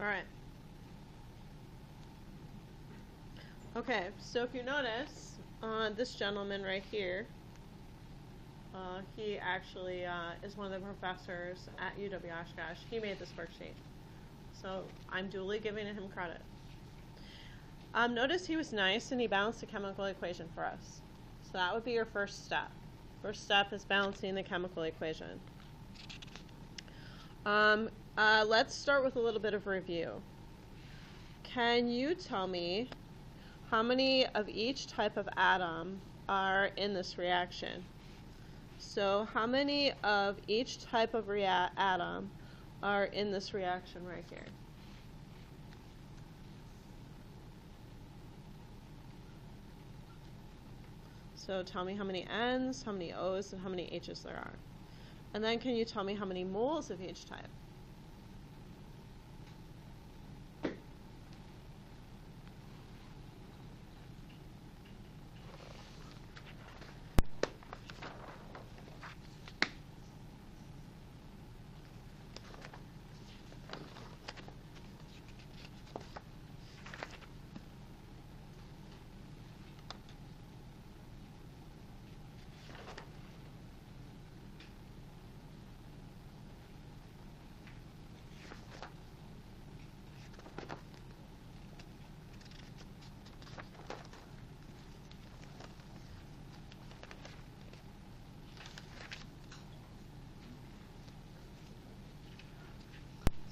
All right. Okay, so if you notice, this gentleman right here, he actually is one of the professors at UW-Oshkosh. He made this worksheet. So I'm duly giving him credit. Notice he was nice and he balanced the chemical equation for us. So that would be your first step. First step is balancing the chemical equation. Let's start with a little bit of review. Can you tell me how many of each type of atom are in this reaction? So how many of each type of atom are in this reaction right here? So tell me how many N's, how many O's, and how many H's there are. And then can you tell me how many moles of each type?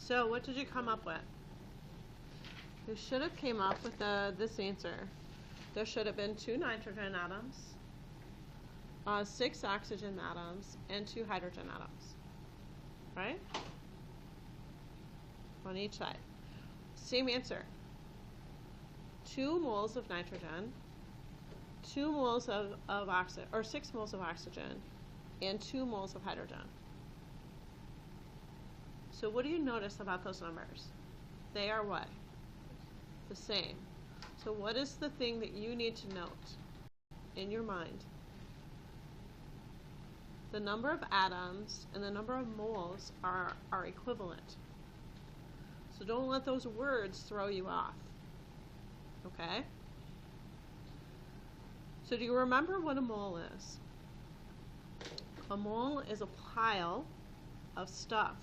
So what did you come up with? You should have came up with this answer. There should have been 2 nitrogen atoms, 6 oxygen atoms, and 2 hydrogen atoms. Right? On each side. Same answer. 2 moles of nitrogen, 2 moles of oxygen, or 6 moles of oxygen, and 2 moles of hydrogen. So what do you notice about those numbers? They are what? The same. So what is the thing that you need to note in your mind? The number of atoms and the number of moles are equivalent. So don't let those words throw you off. Okay? So do you remember what a mole is? A mole is a pile of stuff.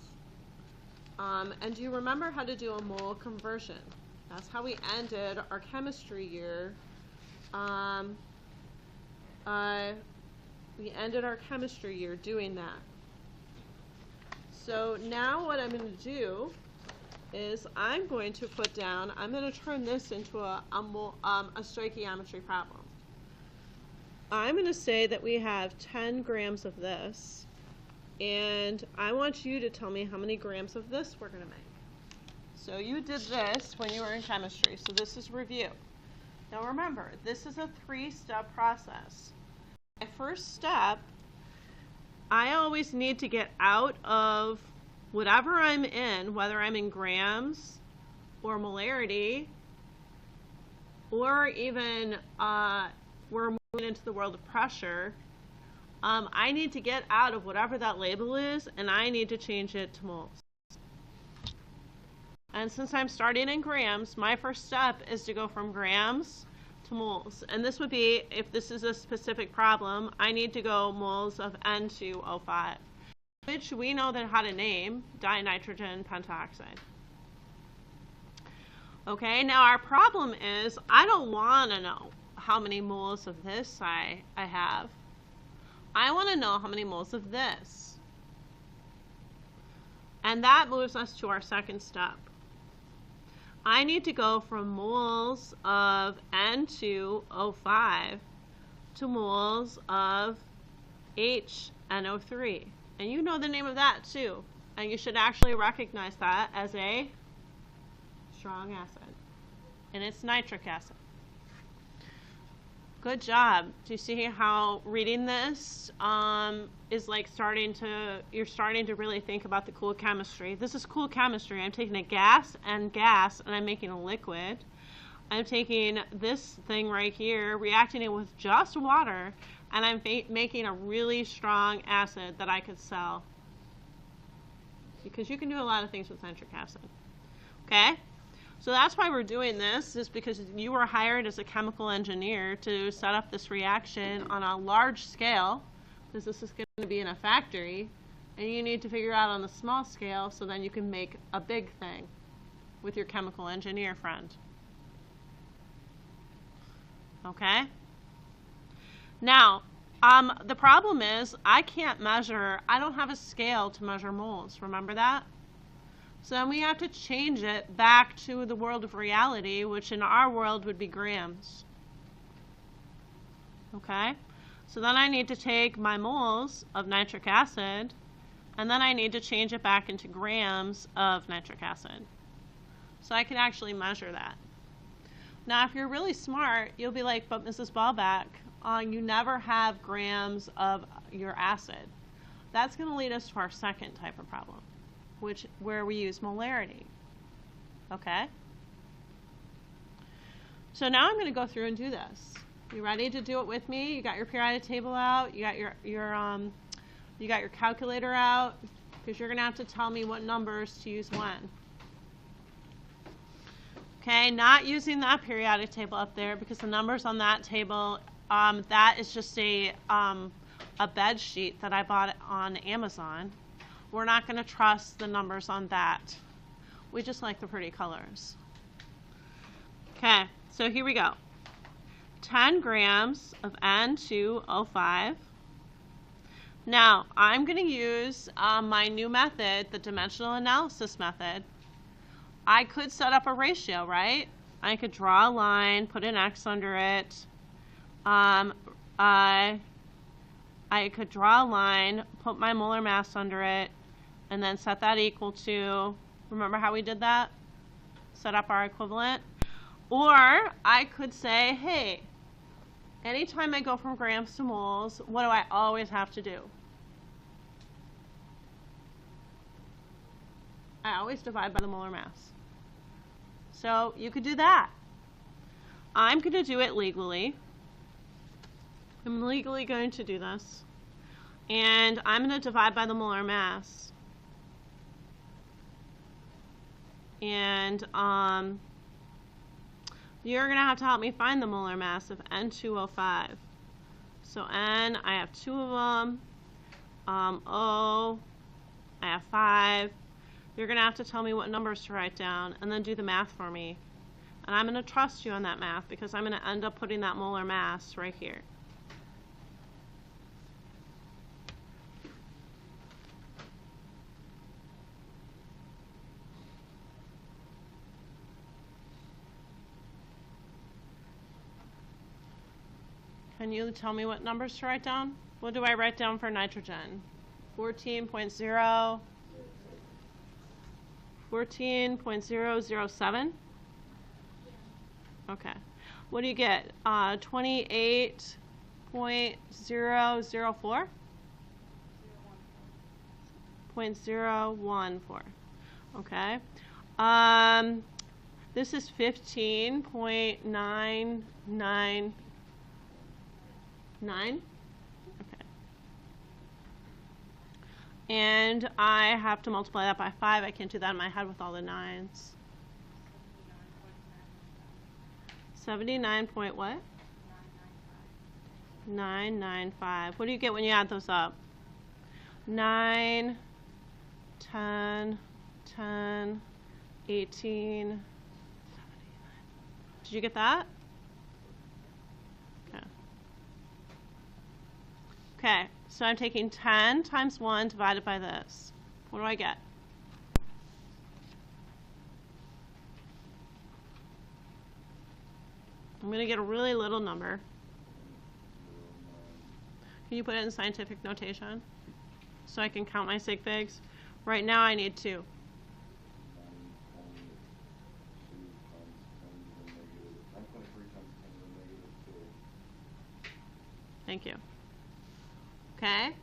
And do you remember how to do a mole conversion? That's how we ended our chemistry year. We ended our chemistry year doing that. So now what I'm going to do is I'm going to put down, I'm going to turn this into a stoichiometry problem. I'm going to say that we have 10 grams of this. And I want you to tell me how many grams of this we're going to make. So you did this when you were in chemistry, so this is review. Now remember, this is a 3-step process. My first step, I always need to get out of whatever I'm in, whether I'm in grams or molarity, or even we're moving into the world of pressure. I need to get out of whatever that label is, and I need to change it to moles. And since I'm starting in grams, my first step is to go from grams to moles. And this would be, if this is a specific problem, I need to go moles of N2O5, which we know that how to name dinitrogen pentoxide. Okay, now our problem is I don't want to know how many moles of this I have. I want to know how many moles of this. And that moves us to our second step. I need to go from moles of N2O5 to moles of HNO3. And you know the name of that too. And you should actually recognize that as a strong acid. And it's nitric acid. Good job. Do you see how reading this is like you're starting to really think about the cool chemistry. This is cool chemistry. I'm taking a gas, and I'm making a liquid. I'm taking this thing right here, reacting it with just water, and I'm making a really strong acid that I could sell. Because you can do a lot of things with nitric acid. Okay? So that's why we're doing this, is because you were hired as a chemical engineer to set up this reaction on a large scale, because this is going to be in a factory, and you need to figure out on the small scale so then you can make a big thing with your chemical engineer friend. Okay? Now, the problem is I don't have a scale to measure moles. Remember that? So then we have to change it back to the world of reality, which in our world would be grams. Okay? So then I need to take my moles of nitric acid, and then I need to change it back into grams of nitric acid. So I can actually measure that. Now, if you're really smart, you'll be like, but Mrs. Ballback, you never have grams of your acid. That's going to lead us to our second type of problem, where we use molarity. Okay? So now I'm going to go through and do this. You ready to do it with me? You got your periodic table out. You got your calculator out, because you're going to have to tell me what numbers to use when. Okay, not using that periodic table up there, because the numbers on that table, that is just a bed sheet that I bought on Amazon. We're not going to trust the numbers on that. We just like the pretty colors. Okay, so here we go. 10 grams of N2O5. Now, I'm going to use my new method, the dimensional analysis method. I could set up a ratio, right? I could draw a line, put an X under it. I could draw a line, put my molar mass under it, and then set that equal to, remember how we did that? Set up our equivalent. Or I could say, hey, anytime I go from grams to moles, what do I always have to do? I always divide by the molar mass. So you could do that. I'm going to do it legally. I'm legally going to do this. And I'm going to divide by the molar mass. And you're going to have to help me find the molar mass of N2O5. So N, I have 2 of them. O, I have 5. You're going to have to tell me what numbers to write down and then do the math for me. And I'm going to trust you on that math, because I'm going to end up putting that molar mass right here. Can you tell me what numbers to write down? What do I write down for nitrogen? 14.0. 14.007? Okay. What do you get? 28.004? 0.014. Okay. This is 15.999. Okay. And I have to multiply that by 5. I can't do that in my head with all the 9s. 79 point what? 995. What do you get when you add those up? 9, 10, 10, 18, 79. Did you get that? Okay. Okay, so I'm taking 10 times 1 divided by this. What do I get? I'm going to get a really little number. Can you put it in scientific notation so I can count my sig figs? Right now I need 2. Thank you. Okay,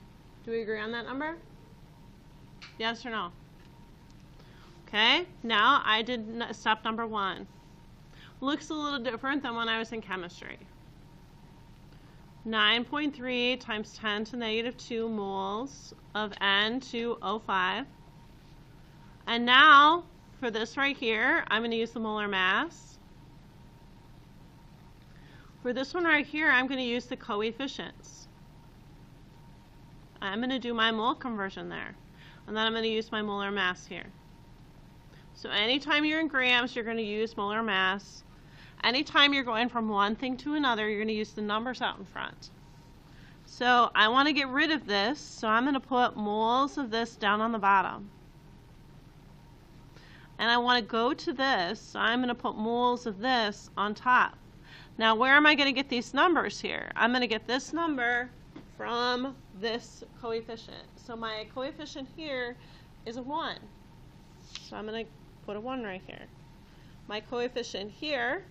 do we agree on that number? Yes or no? Okay, now I did step number 1. Looks a little different than when I was in chemistry. 9.3 times 10 to the negative 2 moles of N2O5. And now For this right here, I'm going to use the molar mass. For this one right here, I'm going to use the coefficients. I'm going to do my mole conversion there. And then I'm going to use my molar mass here. So anytime you're in grams, you're going to use molar mass. Anytime you're going from one thing to another, you're going to use the numbers out in front. So I want to get rid of this, so I'm going to put moles of this down on the bottom. And I want to go to this, so I'm going to put moles of this on top. Now where am I going to get these numbers here? I'm going to get this number from this coefficient. So my coefficient here is a 1. So I'm going to put a 1 right here. My coefficient here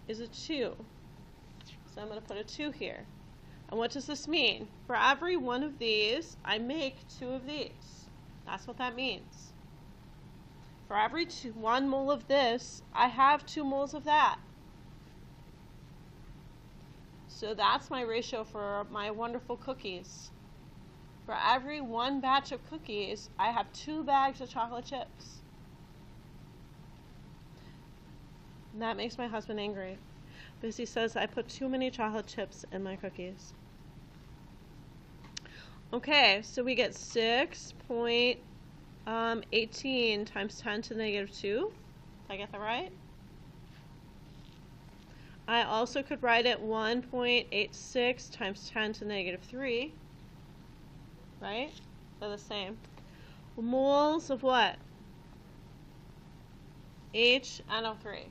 is a 2. So I'm going to put a 2 here. And what does this mean? For every one of these, I make 2 of these. That's what that means. For every 1 mole of this, I have 2 moles of that. So that's my ratio for my wonderful cookies. For every 1 batch of cookies, I have 2 bags of chocolate chips. And that makes my husband angry, because he says I put too many chocolate chips in my cookies. Okay, so we get 6.18 times 10 to the negative 2. Did I get that right? I also could write it 1.86 times 10 to the negative 3. Right? They're the same. Moles of what? HNO3.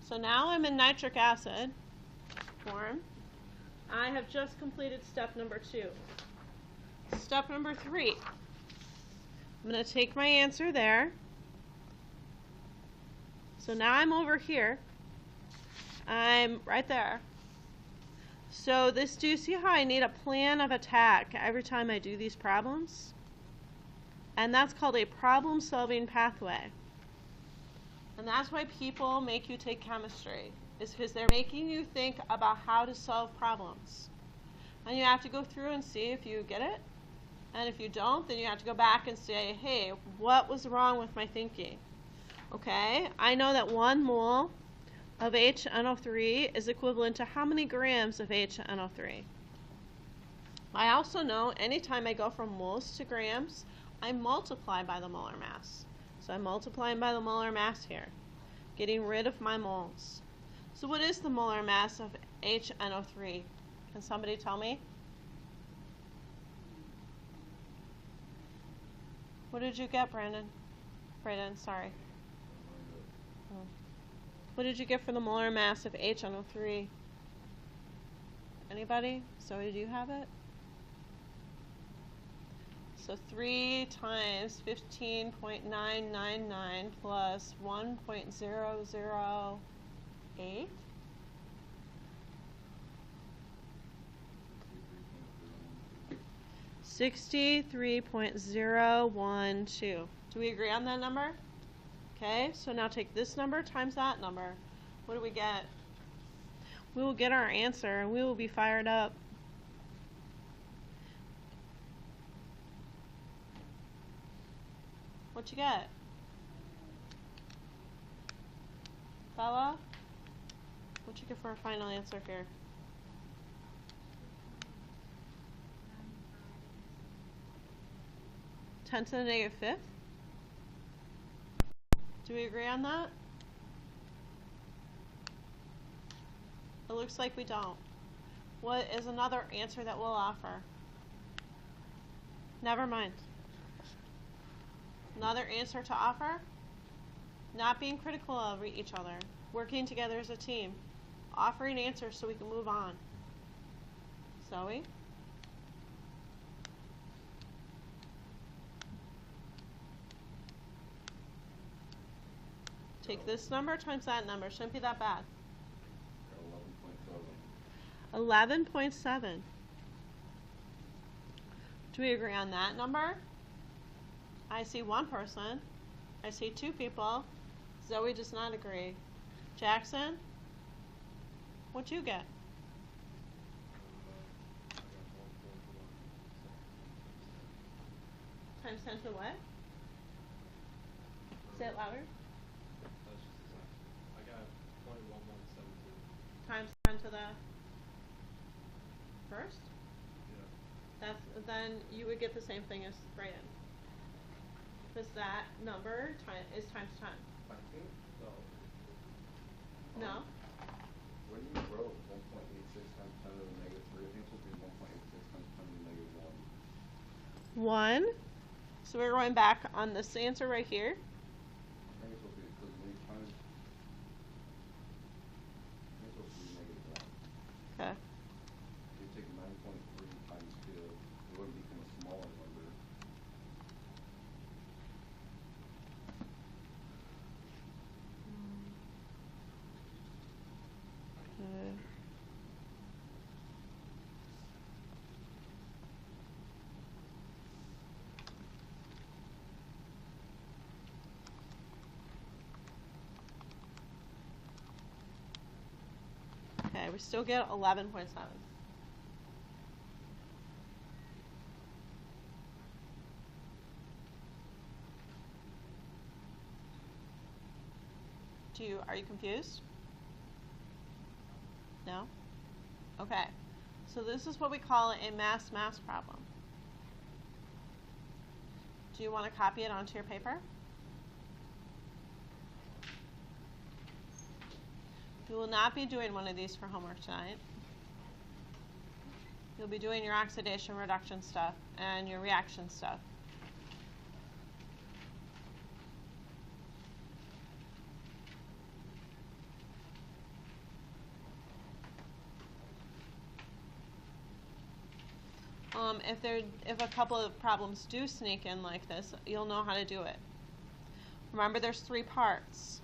So now I'm in nitric acid form. I have just completed step number 2. Step number 3. I'm going to take my answer there. So now I'm over here. I'm right there. So do you see how I need a plan of attack every time I do these problems? And that's called a problem-solving pathway. And that's why people make you take chemistry, is because they're making you think about how to solve problems. And you have to go through and see if you get it. And if you don't, then you have to go back and say, hey, what was wrong with my thinking? Okay, I know that 1 mole of HNO3 is equivalent to how many grams of HNO3? I also know anytime I go from moles to grams, I multiply by the molar mass. So I'm multiplying by the molar mass here, getting rid of my moles. So what is the molar mass of HNO3? Can somebody tell me? What did you get, Brandon? Brandon, sorry. Oh. What did you get for the molar mass of HNO3? Anybody? Zoe, do you have it? So 3 times 15.999 plus 1.008. $63.012. Do we agree on that number? Okay, so now take this number times that number. What do we get? We will get our answer and we will be fired up. What you get? Bella? What you get for our final answer here? Ten to the negative 5th? Do we agree on that? It looks like we don't. What is another answer that we'll offer? Never mind. Another answer to offer? Not being critical of each other. Working together as a team. Offering answers so we can move on. Zoe? Take this number times that number. Shouldn't be that bad. 11.7. Do we agree on that number? I see 1 person. I see 2 people. Zoe does not agree. Jackson? What'd you get? Times 10 to what? Say it louder. times 10 to the first? Yeah. Then you would get the same thing as Brayden. Because that number is times 10. I think so. No? When you wrote 1.86 times 10 to the negative 3, I think it's supposed to be 1.86 times 10 to the negative 1. 1. So we're going back on this answer right here. I think it's supposed to be, because when you times, I think it's supposed to be negative 1. Okay. You take 9.3 times 2, it would become a smaller number. Okay. Okay, we still get 11.7. Are you confused? No? Okay. So this is what we call a mass problem. Do you want to copy it onto your paper? You will not be doing one of these for homework tonight. You'll be doing your oxidation reduction stuff and your reaction stuff. If a couple of problems do sneak in like this, you'll know how to do it. Remember, there's 3 parts.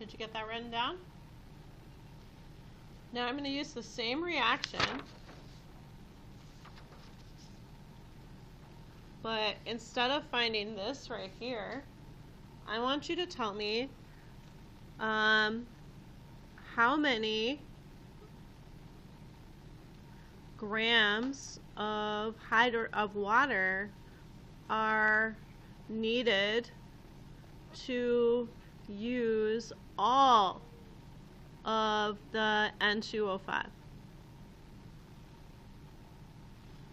Did you get that written down? Now I'm going to use the same reaction, but instead of finding this right here, I want you to tell me how many grams of water are needed to use all of the N2O5.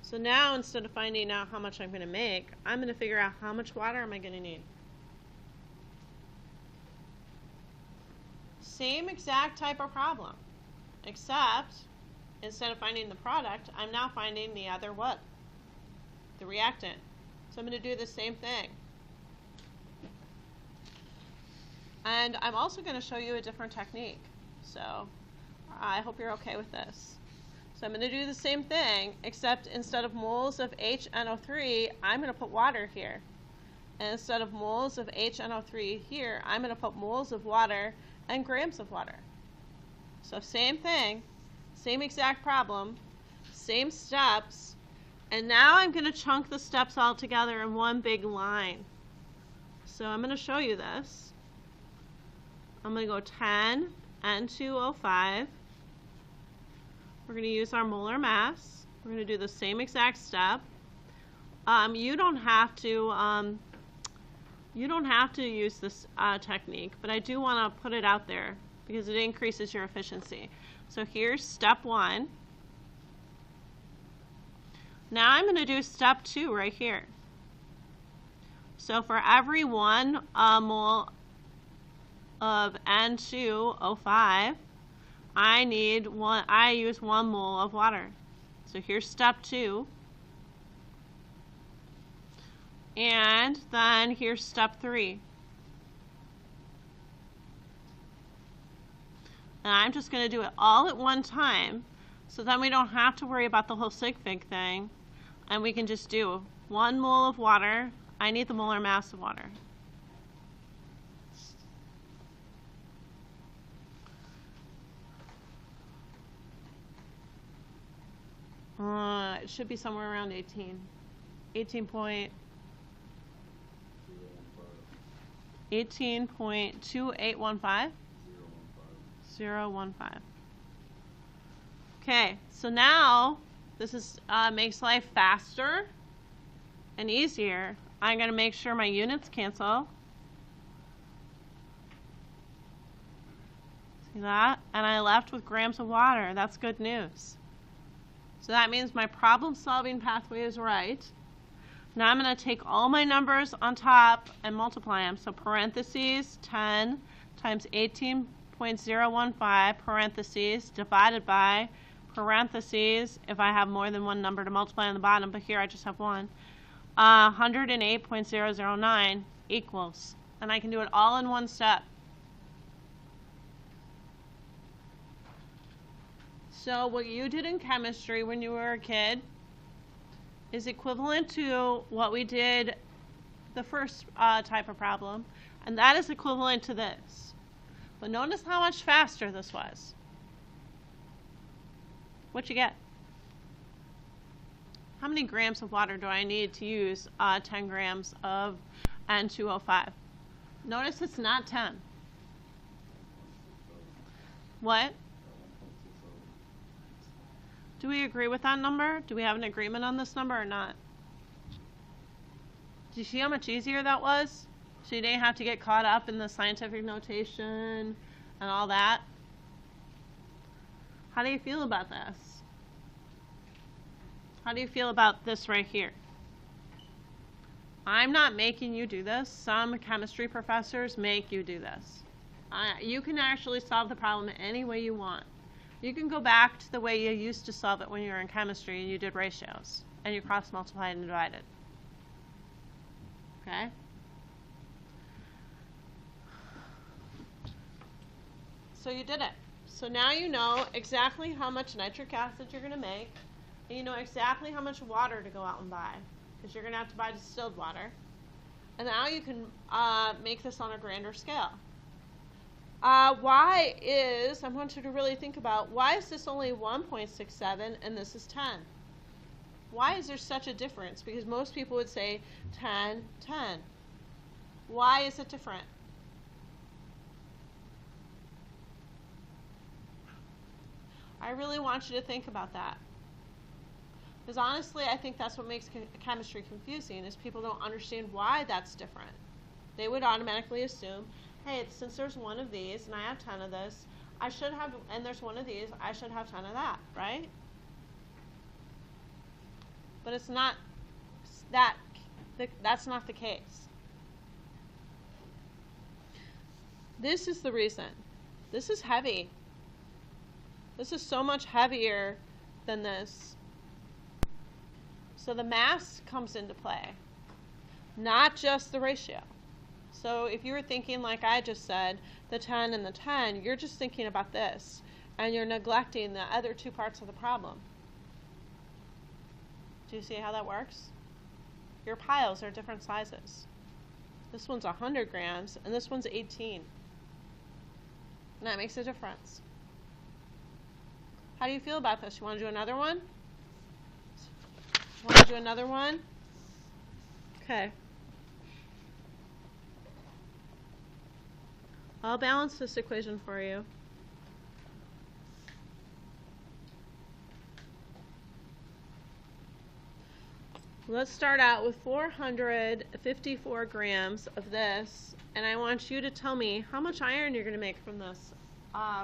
So now, instead of finding out how much I'm going to make, I'm going to figure out how much water am I going to need. Same exact type of problem, except instead of finding the product, I'm now finding the other what? The reactant. So I'm going to do the same thing. And I'm also going to show you a different technique. So I hope you're okay with this. So I'm going to do the same thing, except instead of moles of HNO3, I'm going to put water here. And instead of moles of HNO3 here, I'm going to put moles of water and grams of water. So same thing, same exact problem, same steps, and now I'm going to chunk the steps all together in one big line. So I'm going to show you this. I'm going to go 10 N2O5. We're going to use our molar mass. We're going to do the same exact step. You don't have to use this technique, but I do want to put it out there because it increases your efficiency. So here's step 1. Now I'm going to do step 2 right here. So for every 1 mole of N2O5, I use 1 mole of water. So here's step 2. And then here's step 3. And I'm just going to do it all at one time, so then we don't have to worry about the whole sig fig thing, and we can just do 1 mole of water. I need the molar mass of water. It should be somewhere around 18. 18.2815? 0.15. Okay, so now this is makes life faster and easier. I'm going to make sure my units cancel. See that? And I left with grams of water. That's good news. So that means my problem-solving pathway is right. Now I'm going to take all my numbers on top and multiply them. So parentheses 10 times 18.015 parentheses divided by parentheses, if I have more than one number to multiply on the bottom, but here I just have one, 108.009 equals. And I can do it all in one step. So what you did in chemistry when you were a kid is equivalent to what we did the first type of problem, and that is equivalent to this. But notice how much faster this was. What you get? How many grams of water do I need to use 10 grams of N2O5? Notice it's not 10. What? Do we agree with that number? Do we have an agreement on this number or not? Do you see how much easier that was? So you didn't have to get caught up in the scientific notation and all that. How do you feel about this? How do you feel about this right here? I'm not making you do this. Some chemistry professors make you do this. You can actually solve the problem any way you want. You can go back to the way you used to solve it when you were in chemistry and you did ratios and you cross multiplied and divided. Okay? So you did it. So now you know exactly how much nitric acid you're going to make, and you know exactly how much water to go out and buy, because you're going to have to buy distilled water. And now you can make this on a grander scale. I want you to really think about, why is this only 1.67 and this is 10? Why is there such a difference? Because most people would say 10, 10. Why is it different? I really want you to think about that. Because honestly, I think that's what makes chemistry confusing, is people don't understand why that's different. They would automatically assume, hey, since there's one of these and I have 10 of this, I should have, and there's one of these, I should have 10 of that, right? But it's not that's not the case. This is the reason. This is heavy. This is so much heavier than this. So the mass comes into play, not just the ratio. So if you were thinking, like I just said, the 10 and the 10, you're just thinking about this, and you're neglecting the other two parts of the problem. Do you see how that works? Your piles are different sizes. This one's 100 grams, and this one's 18. And that makes a difference. How do you feel about this? You want to do another one? Want to do another one? Okay. I'll balance this equation for you. Let's start out with 454 grams of this, and I want you to tell me how much iron you're going to make from this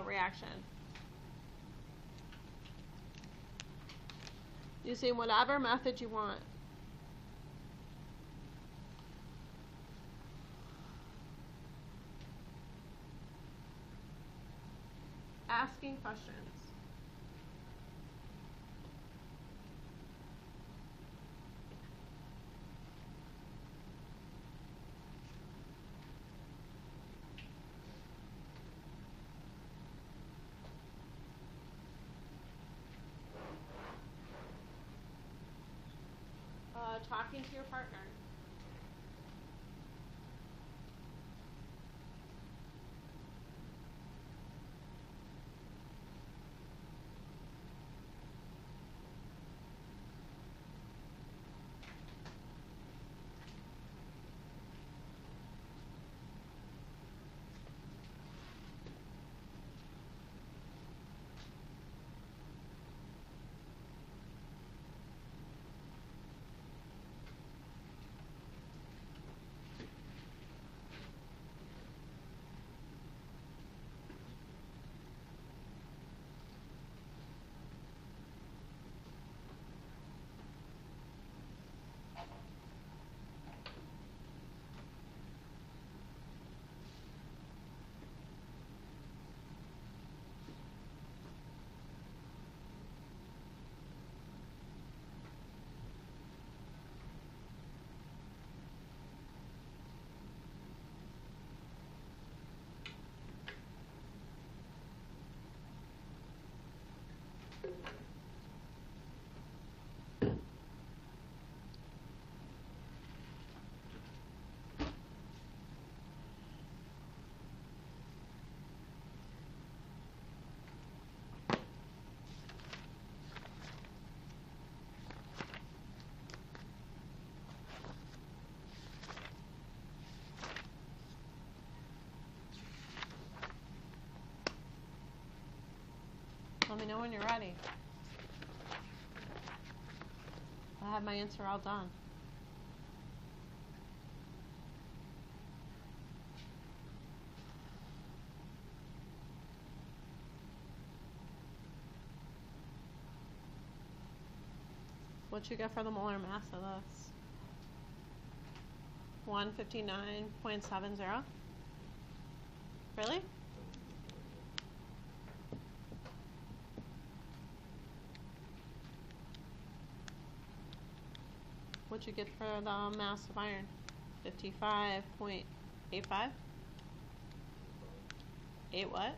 reaction. Using whatever method you want. asking questions. Talking to your partner. Let me know when you're ready. I have my answer all done. What you get for the molar mass of this? 159.70. Really? What you get for the mass of iron? 55.85? 8 what?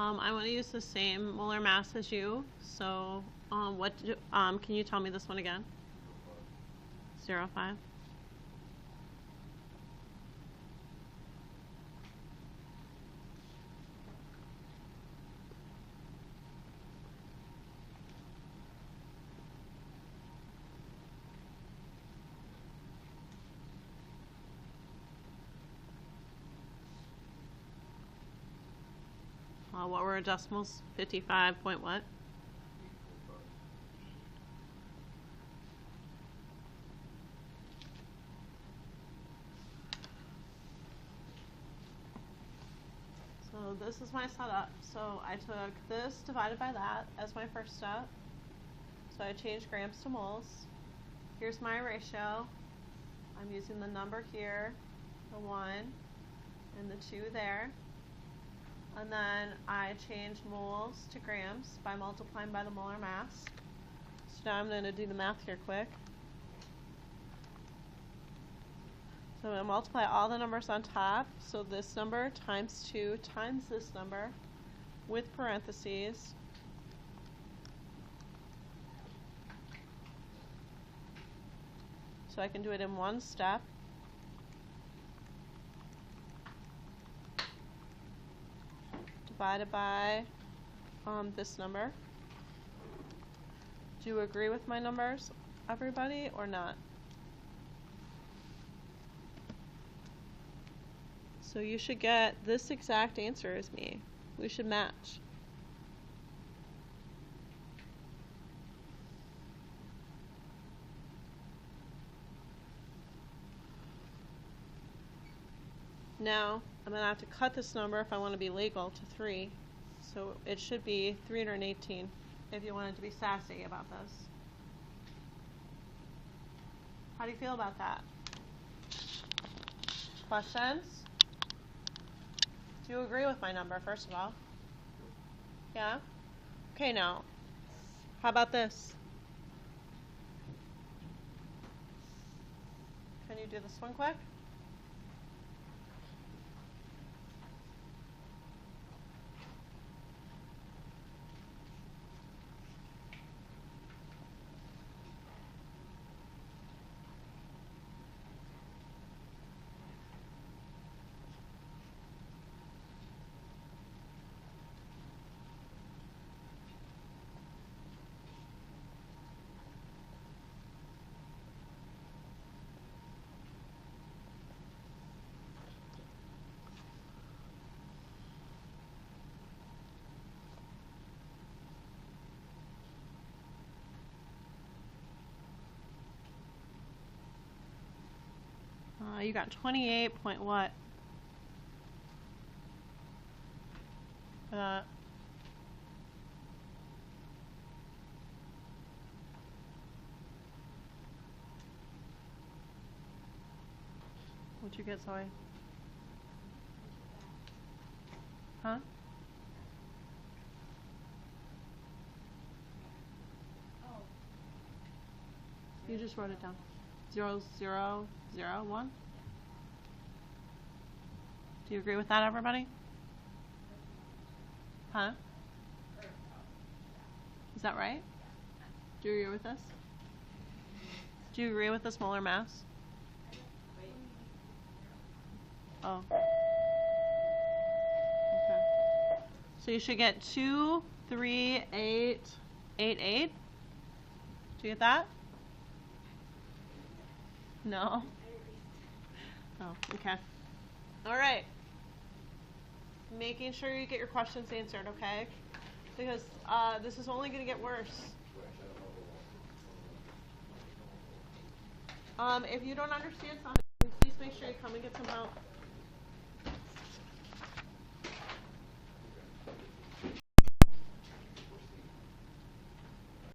I want to use the same molar mass as you. So, can you tell me this one again? 0.5. What were our decimals? 55 point what? So this is my setup. So I took this divided by that as my first step. So I changed grams to moles. Here's my ratio. I'm using the number here, the 1 and the 2 there. And then I changed moles to grams by multiplying by the molar mass. So now I'm going to do the math here quick. So I'm going to multiply all the numbers on top. So this number times 2 times this number with parentheses. So I can do it in one step. Divided by this number. Do you agree with my numbers, everybody, or not? So you should get this exact answer as me. We should match. Now, I'm going to have to cut this number if I want to be legal to 3. So it should be 318 if you wanted to be sassy about this. How do you feel about that? Questions? Do you agree with my number, first of all? Yeah? Okay, now, how about this? Can you do this one quick? You got 28 point what? What'd you get, Zoe? Huh? You just wrote it down. 0, 0, 0, 1. Do you agree with that, everybody? Huh? Is that right? Do you agree with this? Do you agree with the smaller mass? Oh. Okay. So you should get 2, 3, 8, 8, 8. Do you get that? No? Oh, okay. All right. Making sure you get your questions answered, okay? Because this is only going to get worse. If you don't understand something, please make sure you come and get some help.